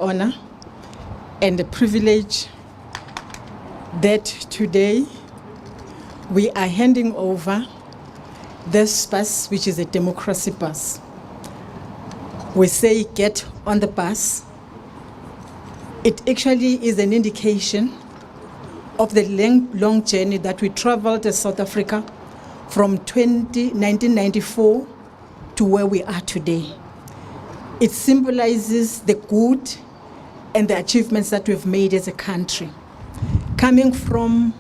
honor and the privilege that today we are handing over this bus, which is a democracy bus. We say get on the bus. It actually is an indication of the long journey that we traveled as South Africa from 1994 to where we are today. It symbolizes the good and the achievements that we've made as a country, coming from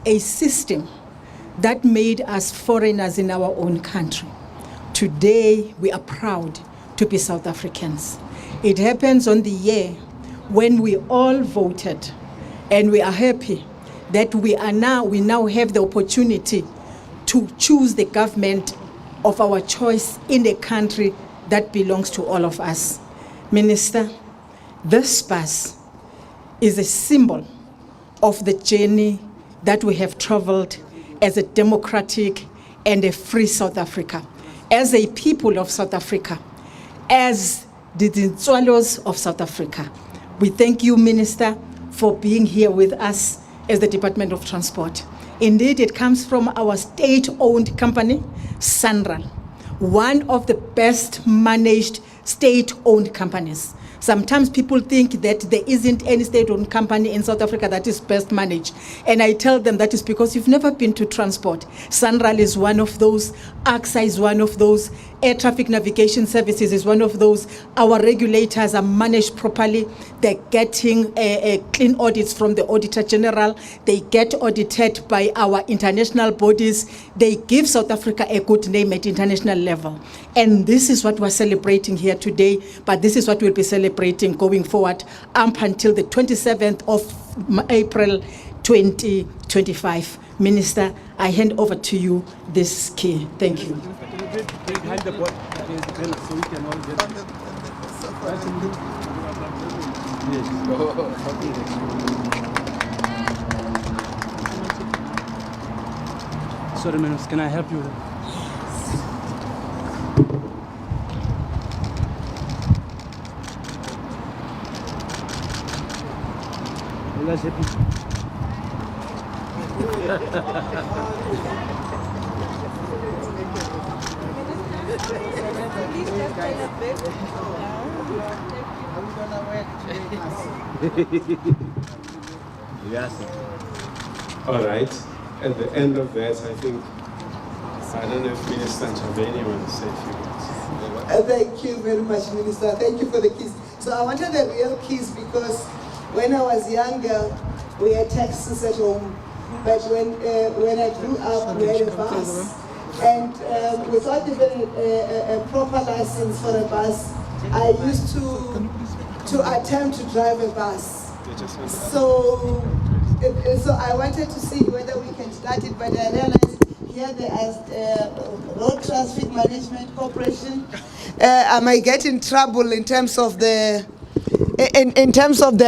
a system that made us foreigners in our own country. Today, we are proud to be South Africans. It happens on the year when we all voted, and we are happy that we now have the opportunity to choose the government of our choice in a country that belongs to all of us. Minister, this bus is a symbol of the journey that we have traveled as a democratic and a free South Africa, as a people of South Africa, as the Ntswalos of South Africa. We thank you, Minister, for being here with us as the Department of Transport. Indeed, it comes from our state-owned company, SANRAL, one of the best managed state-owned companies. Sometimes people think that there isn't any state-owned company in South Africa that is best managed. And I tell them that is because you've never been to transport. SANRAL is one of those, AXA is one of those, Air Traffic Navigation Services is one of those. Our regulators are managed properly. They're getting clean audits from the Auditor General. They get audited by our international bodies. They give South Africa a good name at international level. And this is what we're celebrating here today, but this is what we'll be celebrating going forward up until the 27th of April 2025. Minister, I hand over to you this key. Thank you. Sorry, Minister, can I help you? You guys happy? Yes. All right. At the end of that, I think, I don't know if Minister Chabeni wants to say a few words. Thank you very much, Minister. Thank you for the keys. So I wanted the real keys because when I was younger, we had taxis at home. But when I grew up, we had a bus. And without even a proper license for a bus, I used to attempt to drive a bus. So I wanted to see whether we can start it, but I realized here there is Road Traffic Management Corporation. I might get in trouble in terms of the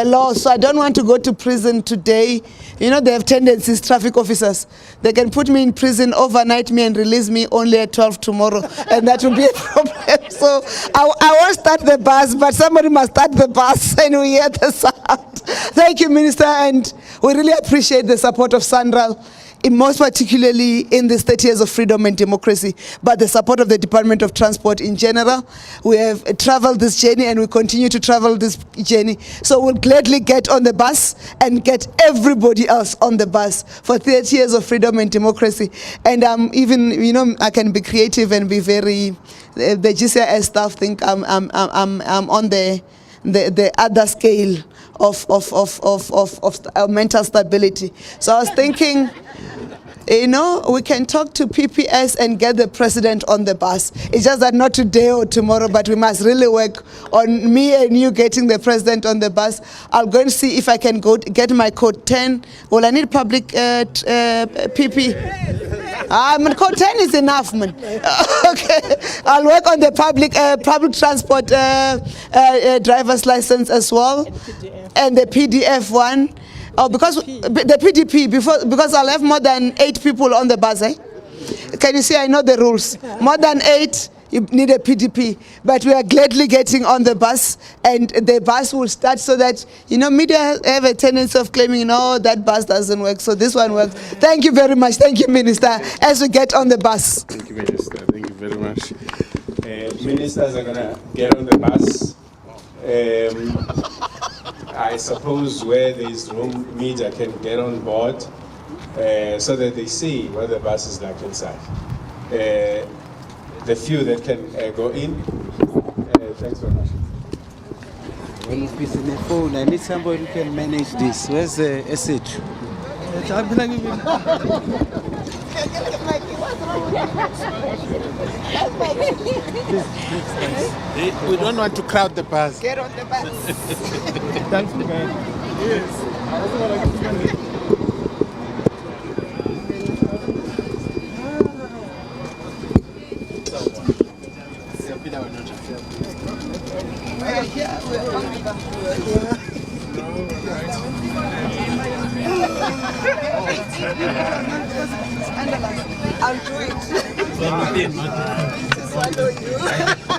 law, so I don't want to go to prison today. You know, they have tendencies, traffic officers. They can put me in prison, overnight me, and release me only at 12 tomorrow, and that will be a problem. So I won't start the bus, but somebody must start the bus, and we hear the sound. Thank you, Minister, and we really appreciate the support of SANRAL, most particularly in these 30 years of freedom and democracy, but the support of the Department of Transport in general. We have traveled this journey and we continue to travel this journey. So we'll gladly get on the bus and get everybody else on the bus for 30 years of freedom and democracy. And even, you know, I can be creative and be very, the GCIS staff think I'm on the other scale of mental stability. So I was thinking, you know, we can talk to PPS and get the president on the bus. It's just that not today or tomorroor, but we must really work on me and you getting the president on the bus. I'll go and see if I can go get my code 10. Well, I need public PP. Code 10 is enough, man. Okay, I'll work on the public transport driver's license as well, and the PDF one. Oh, because the PDP, because I'll have more than 8 people on the bus, eh? Can you see, I know the rules. More than 8, you need a PDP. But we are gladly getting on the bus, and the bus will start so that, media have a tendency of claiming, no, that bus doesn't work, so this one works. Thank you very much. Thank you, Minister, as we get on the bus. Thank you, Minister. Thank you very much. Ministers are going to get on the bus. I suppose where there is room, media can get on board so that they see what the bus is like inside. The few that can go in. Thanks very much. When you piece in the phone, I need somebody who can manage this. Where's the SH? We don't want to crowd the bus. Get on the bus. Thanks, man. Yes. I'll do it.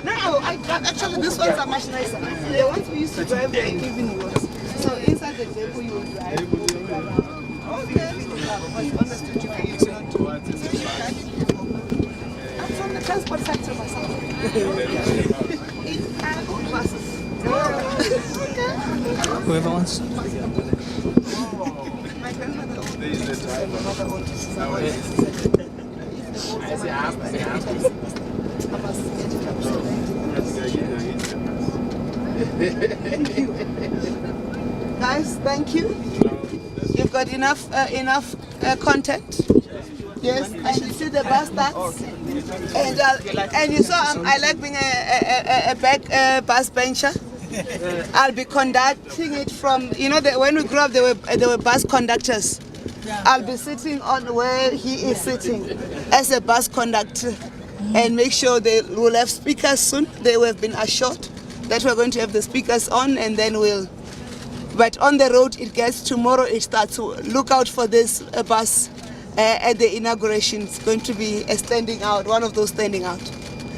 No, actually this ones are much nicer. The ones we used to drive were even worse. So inside the depot you will drive. Okay. Understood you. I'm from the transport sector myself. It's good buses. Whoever wants. My grandmother Thank you. Guys, thank you. You've got enough content. Yes, and you see the bus starts. And you saw I like being a back bus bencher. I'll be conducting it from, when we grew up there were bus conductors. I'll be sitting on where he is sitting as a bus conductor and make sure they will have speakers soon. They have been assured that we're going to have the speakers on, and then but on the road it gets tomorrow, it starts. So look out for this bus at the inauguration. It's going to be a standing out, one of those standing out.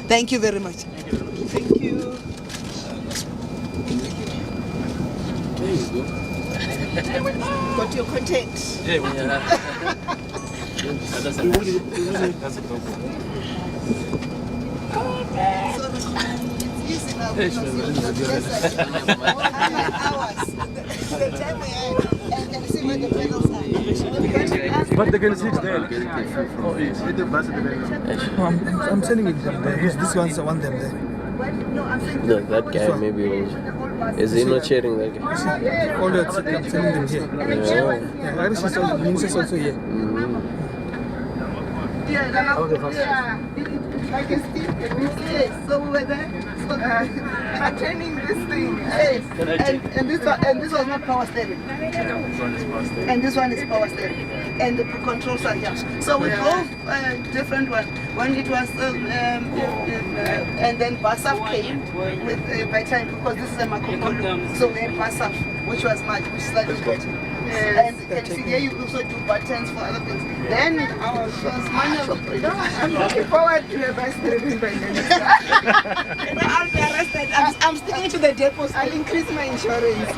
Thank you very much. Thank you. Got your content. But they can sit there. Oh, yes. Hit the bus at the back. I'm sending it there. This one's the one them there. No, that guy maybe was. Is he not sharing that guy? All that I'm sending them here. Yeah. Irish is also, Minister also here. Like a stick, yes. So we were there, attending this thing, yes. And this was not power steering. And this one is power steering. And the controls are here. So we drove different one. When it was, and then Basaf came with by time, because this is a Makopolo. So we had Basaf, which was slightly better. And here you also do buttons for other things. Then our first manual. I'm looking forward to a bus driving by Minister. I'll be arrested. I'm sticking to the depots. I'll increase my insurance.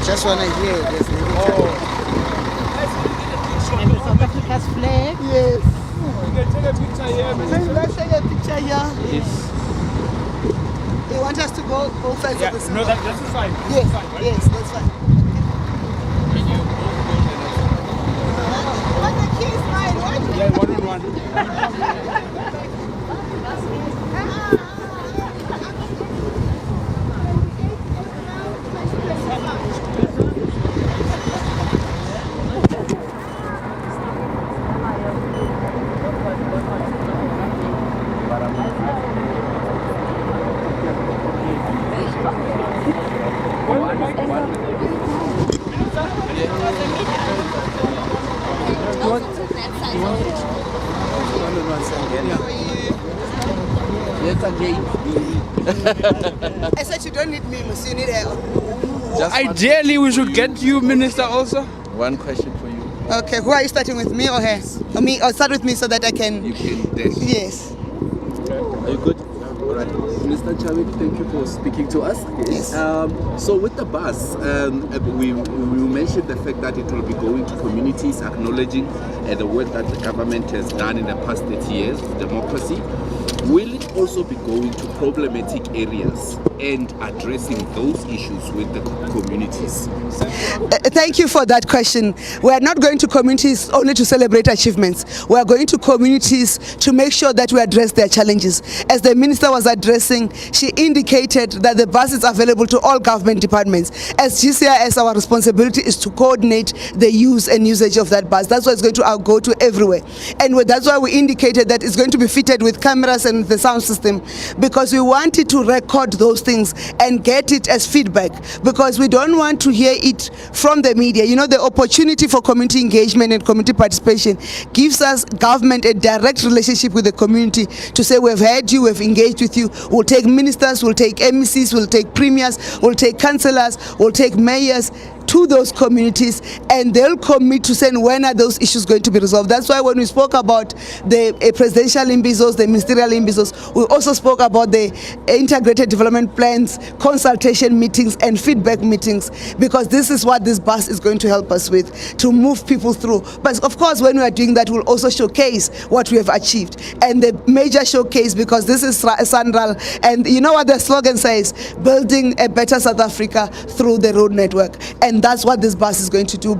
Just want to hear this. And South Africa's flag. Yes. You can take a picture here, man. Let's take a picture here. Yes. They want us to go both sides of the city. No, that's fine. Yes, yes, that's fine. But the key is mine. What? Yeah, one-on-one. I said you don't need me, Miss. You need help. Ideally, we should get you, Minister, also. One question for you. Okay, who are you starting with, me or her? Or me? Or start with me so that I can. You can dash. Yes. Are you good? All right. Mr. Chavin, thank you for speaking to us. Yes. So with the bus, we mentioned the fact that it will be going to communities, acknowledging the work that the government has done in the past 30 years of democracy. Will it also be going to problematic areas and addressing those issues with the communities? Thank you for that question. We are not going to communities only to celebrate achievements. We are going to communities to make sure that we address their challenges. As the minister was addressing, she indicated that the bus is available to all government departments. As GCIS, our responsibility is to coordinate the use and usage of that bus. That's why it's going to go to everywhere. And that's why we indicated that it's going to be fitted with cameras and the sound system, because we wanted to record those things and get it as feedback, because we don't want to hear it from the media. You know, the opportunity for community engagement and community participation gives us government a direct relationship with the community to say, we've heard you, we've engaged with you. We'll take ministers, we'll take MECs, we'll take premiers, we'll take councillors, we'll take mayors to those communities, and they'll commit to saying when are those issues going to be resolved. That's why when we spoke about the presidential imbizos, the ministerial imbizos, we also spoke about the integrated development plans, consultation meetings and feedback meetings, because this is what this bus is going to help us with, to move people through. But of course, when we are doing that, we'll also showcase what we have achieved. And the major showcase, because this is SANRAL, and you know what the slogan says, building a better South Africa through the road network. And that's what this bus is going to do.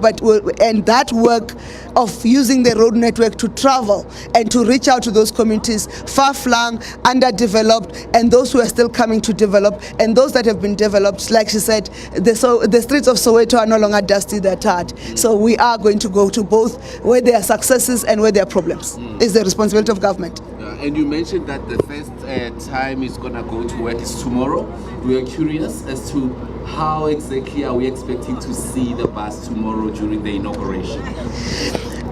And that work of using the road network to travel and to reach out to those communities, far-flung, underdeveloped, and those who are still coming to develop, and those that have been developed, like she said, the streets of Soweto are no longer dusty, they're tarred. So we are going to go to both where there are successes and where there are problems. It's the responsibility of government. And you mentioned that the first time it's going to go to work is tomorrow. We are curious as to how exactly are we expecting to see the bus tomorrow during the inauguration?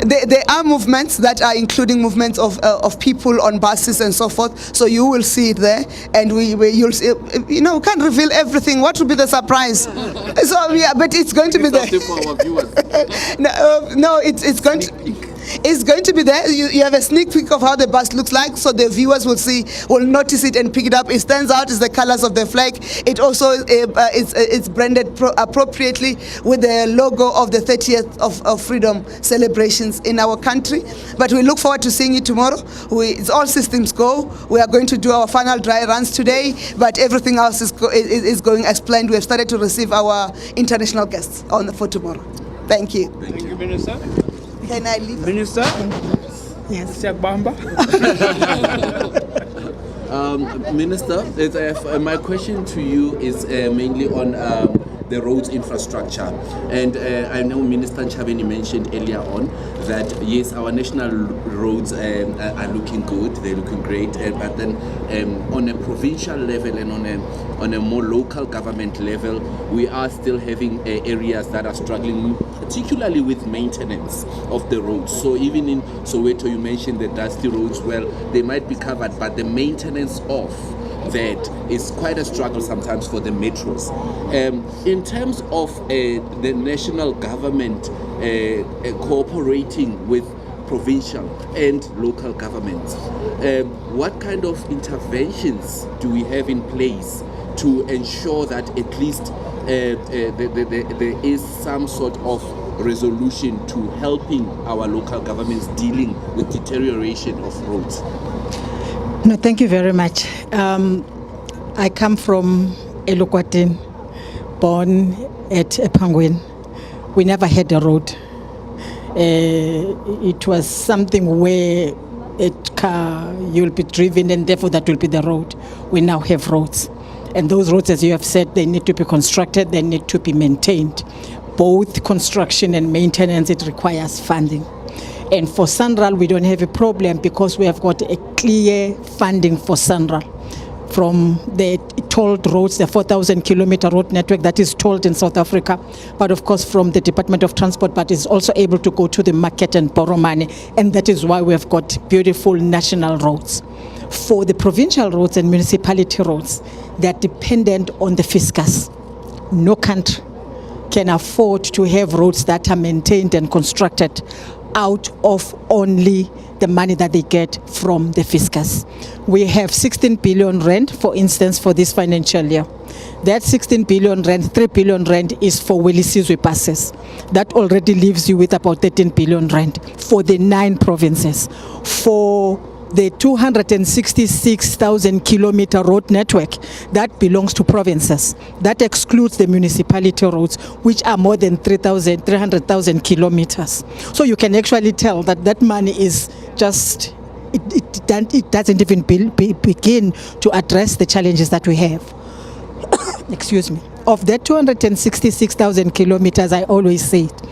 There are movements that are including movements of people on buses and so forth. So you will see it there, and you'll see. You know, we can't reveal everything. What will be the surprise? So yeah, but it's going to be there. For our viewers. No, it's going to. It's going to be there. You have a sneak peek of how the bus looks like, so the viewers will notice it and pick it up. It stands out as the colors of the flag. It also it's branded appropriately with the logo of the 30th of freedom celebrations in our country. But we look forward to seeing it tomorrow. It's all systems go. We are going to do our final dry runs today, but everything else is going as planned. We have started to receive our international guests for tomorrow. Thank you. Thank you, Minister. Can I leave? Minister? Yes. Bamba. Minister, my question to you is mainly on the roads infrastructure. And I know Minister Chavini mentioned earlier on that, yes, our national roads are looking good, they're looking great, but then on a provincial level and on a more local government level, we are still having areas that are struggling, particularly with maintenance of the roads. So even in Soweto, you mentioned the dusty roads, well, they might be covered, but the maintenance of that is quite a struggle sometimes for the metros. In terms of the national government cooperating with provincial and local governments, what kind of interventions do we have in place to ensure that at least there is some sort of resolution to helping our local governments dealing with deterioration of roads? No, thank you very much. I come from Elukwatini, born at Epangweni. We never had a road. It was something where you'll be driven and therefore that will be the road. We now have roads. And those roads, as you have said, they need to be constructed, they need to be maintained. Both construction and maintenance, it requires funding. And for SANRAL, we don't have a problem because we have got a clear funding for SANRAL from the tolled roads, the 4,000 kilometer road network that is tolled in South Africa, but of course from the Department of Transport, but is also able to go to the market and borrow money. And that is why we have got beautiful national roads. For the provincial roads and municipality roads, they are dependent on the fiscus. No country can afford to have roads that are maintained and constructed out of only the money that they get from the fiscus. We have 16 billion rand, for instance, for this financial year. That 16 billion rand, 3 billion rand is for Welisizwe passes. That already leaves you with about 13 billion rand for the 9 provinces. For the 266,000 kilometer road network, that belongs to provinces. That excludes the municipality roads, which are more than 300,000 kilometers. So you can actually tell that that money is just, it doesn't even begin to address the challenges that we have. Excuse me. Of that 266,000 kilometers, I always say it,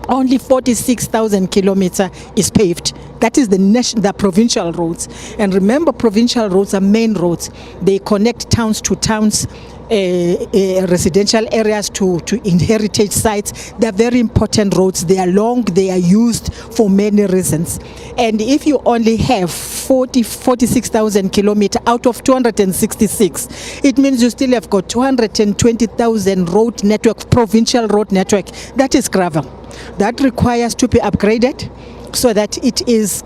only 46,000 kilometers is paved. That is the provincial roads. And remember, provincial roads are main roads. They connect towns to towns, residential areas to heritage sites. They are very important roads. They are long. They are used for many reasons. And if you only have 46,000 kilometers out of 266, it means you still have got 220,000 road network, provincial road network. That is gravel. That requires to be upgraded so that it is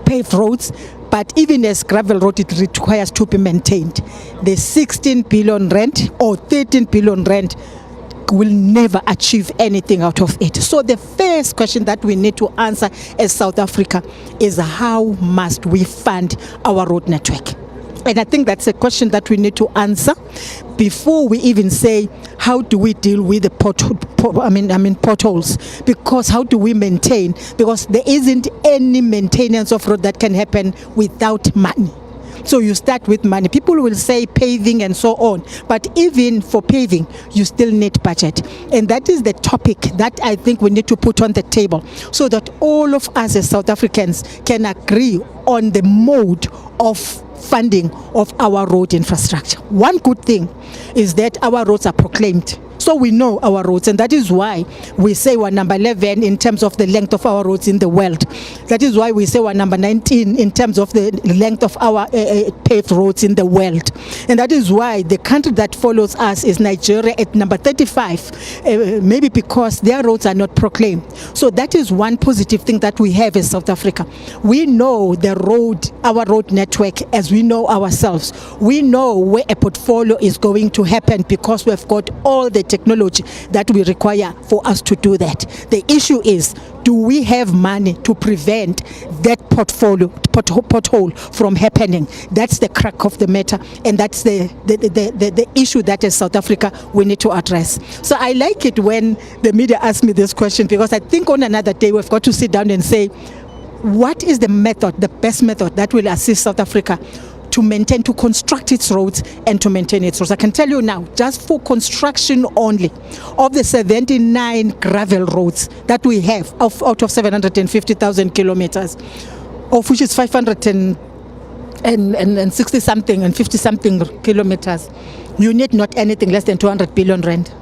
paved roads, but even as gravel road, it requires to be maintained. The 16 billion rand or 13 billion rand will never achieve anything out of it. So the first question that we need to answer as South Africa is, how must we fund our road network? And I think that's a question that we need to answer before we even say, how do we deal with the potholes? Because how do we maintain? Because there isn't any maintenance of road that can happen without money. So you start with money. People will say paving and so on, but even for paving, you still need budget. And that is the topic that I think we need to put on the table so that all of us as South Africans can agree on the mode of funding of our road infrastructure. One good thing is that our roads are proclaimed. So we know our roads, and that is why we say we're number 11 in terms of the length of our roads in the world. That is why we say we're number 19 in terms of the length of our paved roads in the world. And that is why the country that follows us is Nigeria at number 35, maybe because their roads are not proclaimed. So that is one positive thing that we have in South Africa. We know the road, our road network, as we know ourselves. We know where a portfolio is going to happen because we've got all the technology that we require for us to do that. The issue is, do we have money to prevent that pothole from happening? That's the crack of the matter, and that's the issue that as South Africa we need to address. So I like it when the media asks me this question, because I think on another day we've got to sit down and say, what is the method, the best method that will assist South Africa to maintain, to construct its roads and to maintain its roads. I can tell you now, just for construction only, of the 79 gravel roads that we have, out of 750,000 kilometers, of which is 560 something and 50 something kilometers, you need not anything less than 200 billion rand,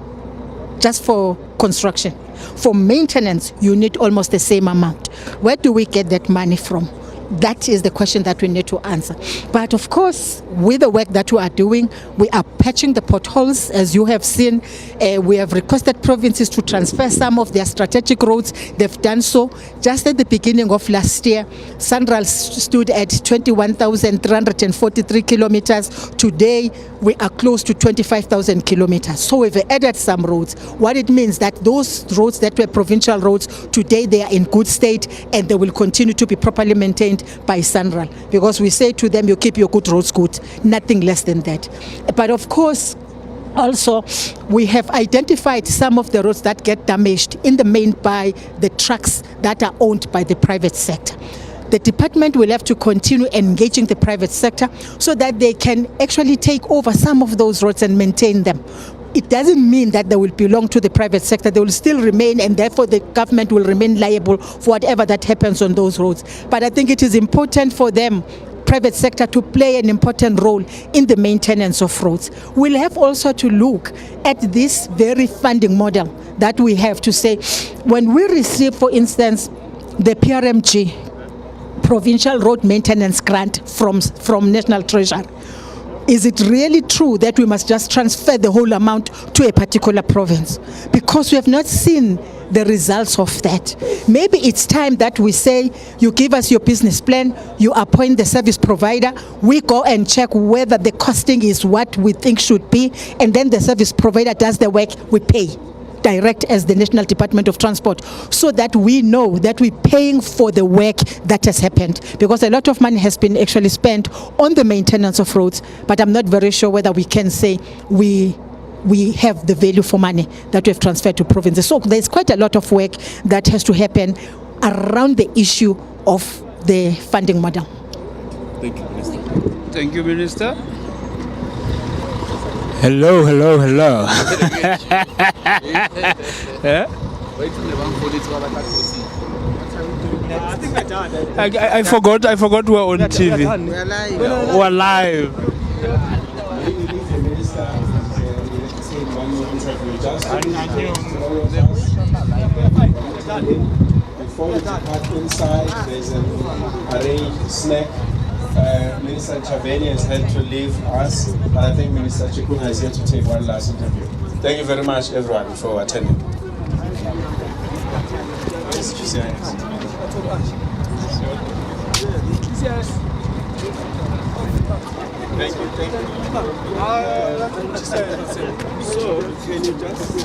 just for construction. For maintenance, you need almost the same amount. Where do we get that money from? That is the question that we need to answer. But of course, with the work that we are doing, we are patching the potholes. As you have seen, we have requested provinces to transfer some of their strategic roads. They've done so. Just at the beginning of last year, SANRAL stood at 21,343 kilometers. Today, we are close to 25,000 kilometers. So we've added some roads. What it means that those roads that were provincial roads, today they are in good state and they will continue to be properly maintained by SANRAL, because we say to them, you keep your good roads good, nothing less than that. But of course, also, we have identified some of the roads that get damaged in the main by the trucks that are owned by the private sector. The department will have to continue engaging the private sector so that they can actually take over some of those roads and maintain them. it doesn't mean that they will belong to the private sector. They will still remain, and therefore the government will remain liable for whatever that happens on those roads. But I think it is important for them, private sector, to play an important role in the maintenance of roads. We'll have also to look at this very funding model that we have to say, when we receive, for instance, the PRMG, Provincial Road Maintenance Grant from National Treasury, is it really true that we must just transfer the whole amount to a particular province? Because we have not seen the results of that. Maybe it's time that we say, you give us your business plan, you appoint the service provider, we go and check whether the costing is what we think should be, and then the service provider does the work, we pay direct as the National Department of Transport, so that we know that we're paying for the work that has happened, because a lot of money has been actually spent on the maintenance of roads, but I'm not very sure whether we can say we have the value for money that we have transferred to provinces. So there's quite a lot of work that has to happen around the issue of the funding model. Thank you, Minister. Thank you, Minister. Hello. I forgot we're on TV. We're live. Before we depart inside, there's an arranged snack. Minister Chaveni has had to leave us, but I think Minister Chikuna is here to take one last interview. Thank you very much, everyone, for attending. Thank you. So, can you just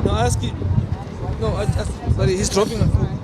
No, ask it. No, sorry, he's dropping.